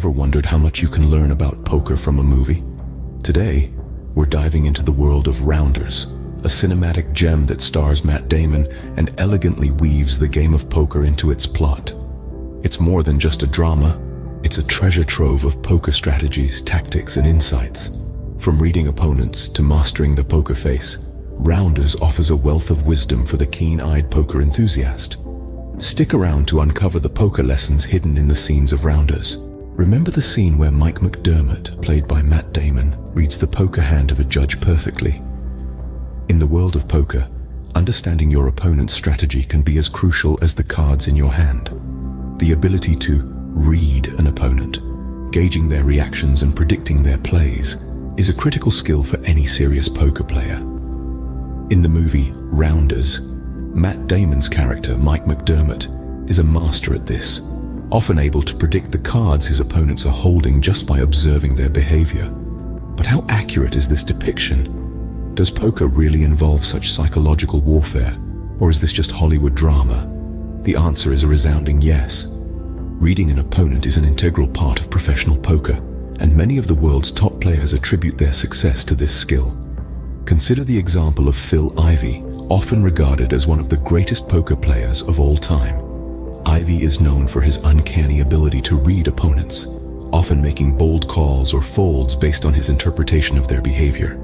ever wondered how much you can learn about poker from a movie? Today, we're diving into the world of Rounders, a cinematic gem that stars Matt Damon and elegantly weaves the game of poker into its plot. It's more than just a drama, it's a treasure trove of poker strategies, tactics, and insights. From reading opponents to mastering the poker face, Rounders offers a wealth of wisdom for the keen-eyed poker enthusiast. Stick around to uncover the poker lessons hidden in the scenes of Rounders. Remember the scene where Mike McDermott, played by Matt Damon, reads the poker hand of a judge perfectly? In the world of poker, understanding your opponent's strategy can be as crucial as the cards in your hand. The ability to read an opponent, gauging their reactions and predicting their plays, is a critical skill for any serious poker player. In the movie Rounders, Matt Damon's character, Mike McDermott, is a master at this, often able to predict the cards his opponents are holding just by observing their behavior. But how accurate is this depiction? Does poker really involve such psychological warfare, or is this just Hollywood drama? The answer is a resounding yes. Reading an opponent is an integral part of professional poker, and many of the world's top players attribute their success to this skill. Consider the example of Phil Ivey, often regarded as one of the greatest poker players of all time. Ivey is known for his uncanny ability to read opponents, often making bold calls or folds based on his interpretation of their behavior.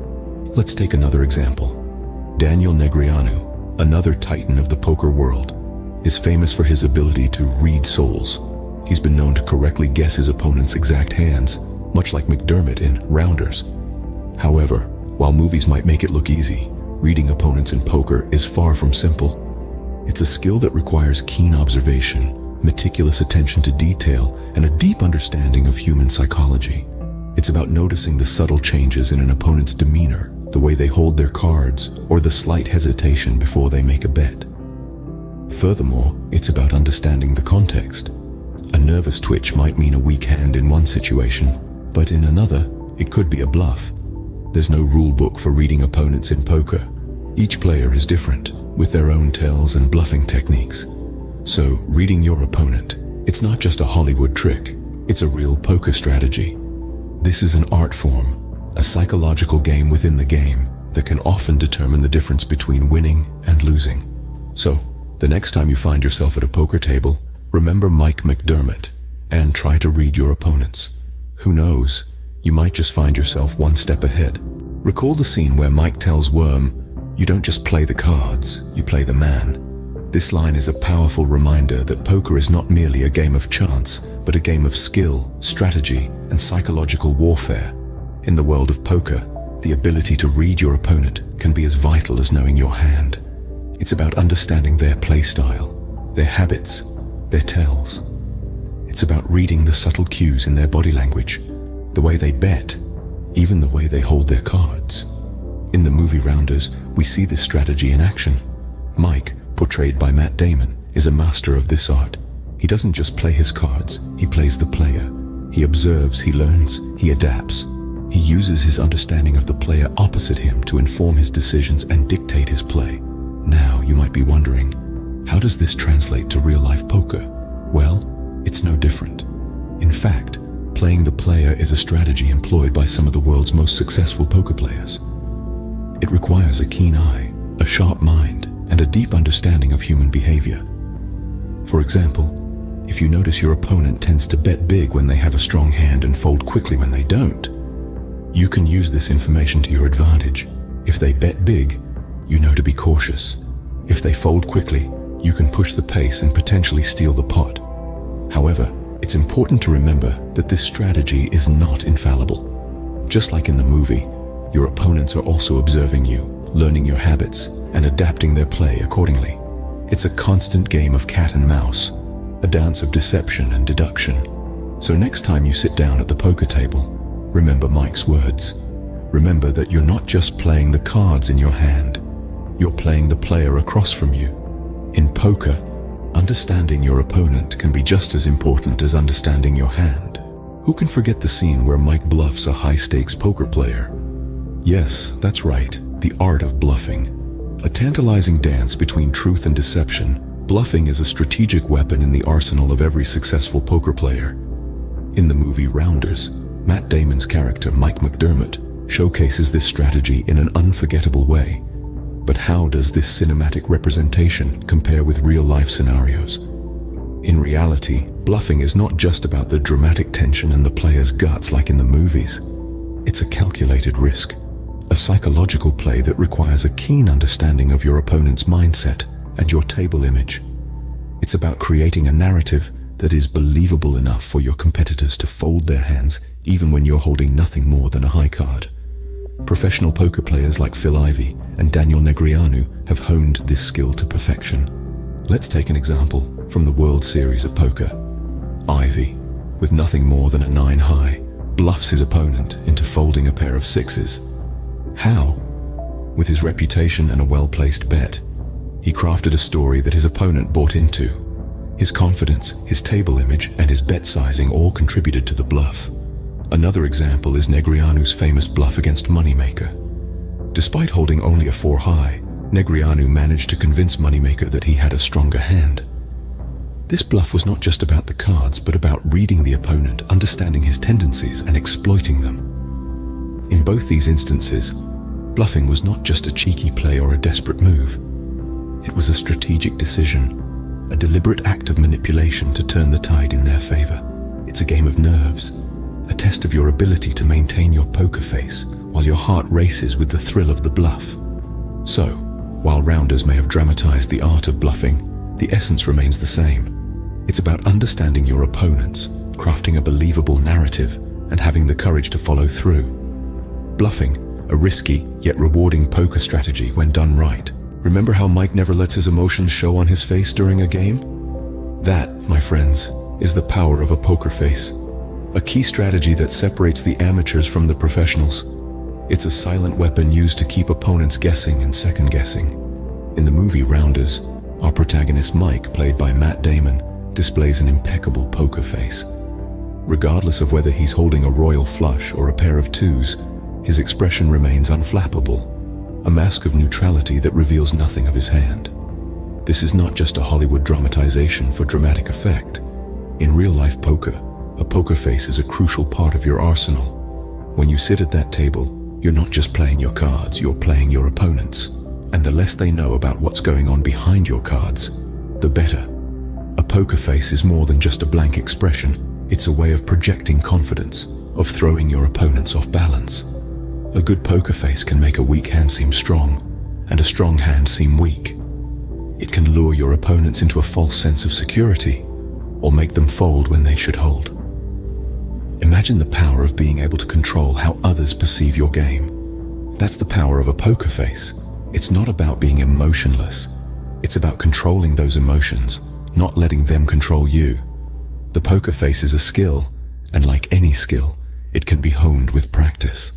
Let's take another example. Daniel Negreanu, another titan of the poker world, is famous for his ability to read souls. He's been known to correctly guess his opponent's exact hands, much like McDermott in Rounders. However, while movies might make it look easy, reading opponents in poker is far from simple. It's a skill that requires keen observation, meticulous attention to detail, and a deep understanding of human psychology. It's about noticing the subtle changes in an opponent's demeanor, the way they hold their cards, or the slight hesitation before they make a bet. Furthermore, it's about understanding the context. A nervous twitch might mean a weak hand in one situation, but in another, it could be a bluff. There's no rule book for reading opponents in poker. Each player is different, with their own tells and bluffing techniques. So, reading your opponent, it's not just a Hollywood trick, it's a real poker strategy. This is an art form, a psychological game within the game that can often determine the difference between winning and losing. So, the next time you find yourself at a poker table, remember Mike McDermott and try to read your opponents. Who knows? You might just find yourself one step ahead. Recall the scene where Mike tells Worm, "You don't just play the cards, you play the man." This line is a powerful reminder that poker is not merely a game of chance, but a game of skill, strategy, and psychological warfare. In the world of poker, the ability to read your opponent can be as vital as knowing your hand. It's about understanding their play style, their habits, their tells. It's about reading the subtle cues in their body language, the way they bet, even the way they hold their cards. In the movie Rounders, we see this strategy in action. Mike, portrayed by Matt Damon, is a master of this art. He doesn't just play his cards, he plays the player. He observes, he learns, he adapts. He uses his understanding of the player opposite him to inform his decisions and dictate his play. Now, you might be wondering, how does this translate to real-life poker? Well, it's no different. In fact, playing the player is a strategy employed by some of the world's most successful poker players. It requires a keen eye, a sharp mind, and a deep understanding of human behavior. For example, if you notice your opponent tends to bet big when they have a strong hand and fold quickly when they don't, you can use this information to your advantage. If they bet big, you know to be cautious. If they fold quickly, you can push the pace and potentially steal the pot. However, it's important to remember that this strategy is not infallible. Just like in the movie, your opponents are also observing you, learning your habits, and adapting their play accordingly. It's a constant game of cat and mouse, a dance of deception and deduction. So next time you sit down at the poker table, remember Mike's words. Remember that you're not just playing the cards in your hand, you're playing the player across from you. In poker, understanding your opponent can be just as important as understanding your hand. Who can forget the scene where Mike bluffs a high-stakes poker player? Yes, that's right, the art of bluffing. A tantalizing dance between truth and deception, bluffing is a strategic weapon in the arsenal of every successful poker player. In the movie Rounders, Matt Damon's character Mike McDermott showcases this strategy in an unforgettable way. But how does this cinematic representation compare with real-life scenarios? In reality, bluffing is not just about the dramatic tension and the player's guts like in the movies. It's a calculated risk, a psychological play that requires a keen understanding of your opponent's mindset and your table image. It's about creating a narrative that is believable enough for your competitors to fold their hands even when you're holding nothing more than a high card. Professional poker players like Phil Ivey and Daniel Negreanu have honed this skill to perfection. Let's take an example from the World Series of Poker. Ivey, with nothing more than a 9 high, bluffs his opponent into folding a pair of 6s. How? With his reputation and a well-placed bet. He crafted a story that his opponent bought into. His confidence, his table image, and his bet sizing all contributed to the bluff. Another example is Negreanu's famous bluff against Moneymaker. Despite holding only a 4 high, Negreanu managed to convince Moneymaker that he had a stronger hand. This bluff was not just about the cards, but about reading the opponent, understanding his tendencies, and exploiting them. In both these instances, bluffing was not just a cheeky play or a desperate move. It was a strategic decision, a deliberate act of manipulation to turn the tide in their favor. It's a game of nerves, a test of your ability to maintain your poker face while your heart races with the thrill of the bluff. So, while Rounders may have dramatized the art of bluffing, the essence remains the same. It's about understanding your opponents, crafting a believable narrative, and having the courage to follow through. Bluffing, a risky yet rewarding poker strategy when done right. Remember how Mike never lets his emotions show on his face during a game? That, my friends, is the power of a poker face. A key strategy that separates the amateurs from the professionals. It's a silent weapon used to keep opponents guessing and second-guessing. In the movie Rounders, our protagonist Mike, played by Matt Damon, displays an impeccable poker face. Regardless of whether he's holding a royal flush or a pair of 2s, his expression remains unflappable, a mask of neutrality that reveals nothing of his hand. This is not just a Hollywood dramatization for dramatic effect. In real-life poker, a poker face is a crucial part of your arsenal. When you sit at that table, you're not just playing your cards, you're playing your opponents. And the less they know about what's going on behind your cards, the better. A poker face is more than just a blank expression. It's a way of projecting confidence, of throwing your opponents off balance. A good poker face can make a weak hand seem strong, and a strong hand seem weak. It can lure your opponents into a false sense of security, or make them fold when they should hold. Imagine the power of being able to control how others perceive your game. That's the power of a poker face. It's not about being emotionless. It's about controlling those emotions, not letting them control you. The poker face is a skill, and like any skill, it can be honed with practice.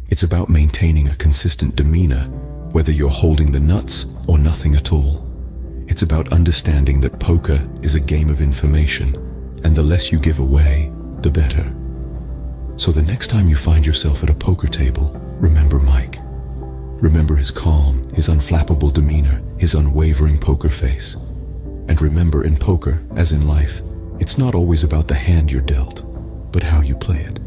It's about maintaining a consistent demeanor, whether you're holding the nuts or nothing at all. It's about understanding that poker is a game of information, and the less you give away, the better. So the next time you find yourself at a poker table, remember Mike. Remember his calm, his unflappable demeanor, his unwavering poker face. And remember, in poker, as in life, it's not always about the hand you're dealt, but how you play it.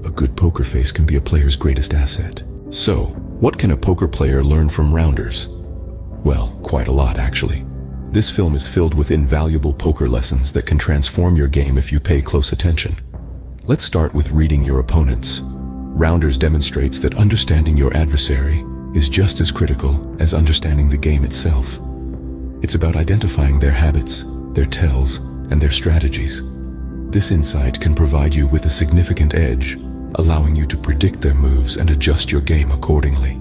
A good poker face can be a player's greatest asset. So, what can a poker player learn from Rounders? Well, quite a lot actually. This film is filled with invaluable poker lessons that can transform your game if you pay close attention. Let's start with reading your opponents. Rounders demonstrates that understanding your adversary is just as critical as understanding the game itself. It's about identifying their habits, their tells, and their strategies. This insight can provide you with a significant edge, allowing you to predict their moves and adjust your game accordingly.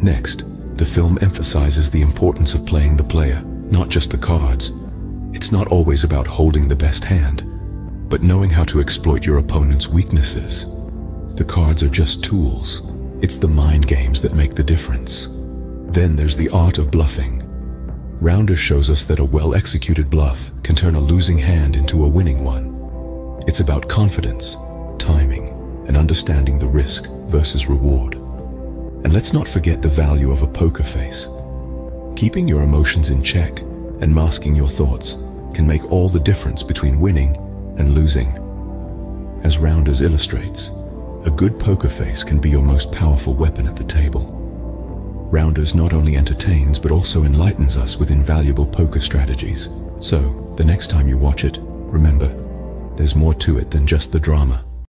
Next, the film emphasizes the importance of playing the player, not just the cards. It's not always about holding the best hand, but knowing how to exploit your opponent's weaknesses. The cards are just tools. It's the mind games that make the difference. Then there's the art of bluffing. Rounders shows us that a well-executed bluff can turn a losing hand into a winning one. It's about confidence, timing, and understanding the risk versus reward. And let's not forget the value of a poker face. Keeping your emotions in check and masking your thoughts can make all the difference between winning and losing. As Rounders illustrates, a good poker face can be your most powerful weapon at the table. Rounders not only entertains but also enlightens us with invaluable poker strategies. So, the next time you watch it, remember, there's more to it than just the drama.